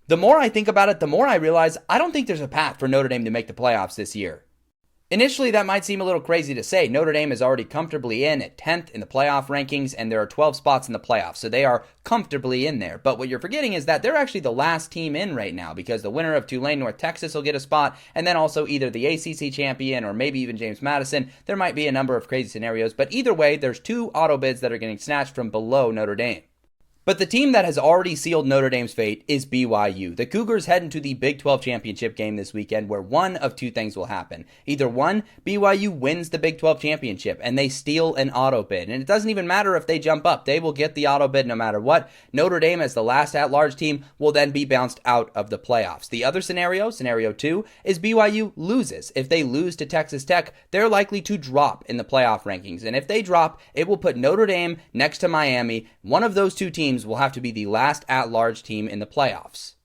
The more I think about it, the more I realize I don't think there's a path for Notre Dame to make the playoffs this year. Initially, that might seem a little crazy to say. Notre Dame is already comfortably in at 10th in the playoff rankings, and there are 12 spots in the playoffs, so they are comfortably in there. But what you're forgetting is that they're actually the last team in right now, because the winner of Tulane North Texas will get a spot, and then also either the ACC champion or maybe even James Madison. There might be a number of crazy scenarios, but either way, there's 2 auto bids that are getting snatched from below Notre Dame. But the team that has already sealed Notre Dame's fate is BYU. The Cougars head into the Big 12 championship game this weekend where one of 2 things will happen. Either one, BYU wins the Big 12 championship and they steal an auto bid. And it doesn't even matter if they jump up. They will get the auto bid no matter what. Notre Dame, as the last at-large team, will then be bounced out of the playoffs. The other scenario, scenario 2, is BYU loses. If they lose to Texas Tech, they're likely to drop in the playoff rankings. And if they drop, it will put Notre Dame next to Miami. One of those 2 teams will have to be the last at-large team in the playoffs.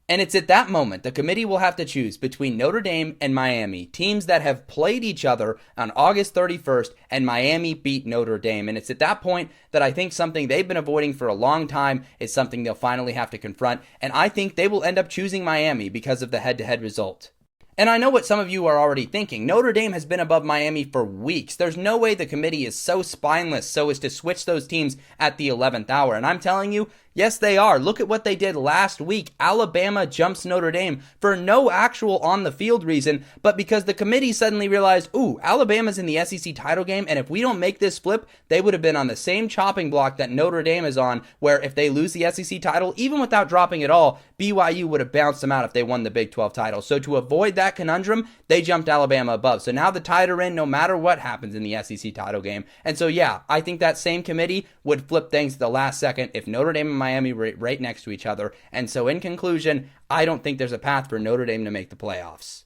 And it's at that moment the committee will have to choose between Notre Dame and Miami, teams that have played each other on August 31st, and Miami beat Notre Dame. And it's at that point that I think something they've been avoiding for a long time is something they'll finally have to confront. And I think they will end up choosing Miami because of the head-to-head result. And I know what some of you are already thinking. Notre Dame has been above Miami for weeks. There's no way the committee is so spineless so as to switch those teams at the 11th hour. And I'm telling you, yes, they are. Look at what they did last week. Alabama jumps Notre Dame for no actual on-the-field reason, but because the committee suddenly realized, ooh, Alabama's in the SEC title game, and if we don't make this flip, they would have been on the same chopping block that Notre Dame is on, where if they lose the SEC title, even without dropping it all, BYU would have bounced them out if they won the Big 12 title. So to avoid that conundrum, they jumped Alabama above. So now the Tide are in no matter what happens in the SEC title game. And so yeah, I think that same committee would flip things at the last second if Notre Dame and Miami were right next to each other. And so in conclusion, I don't think there's a path for Notre Dame to make the playoffs.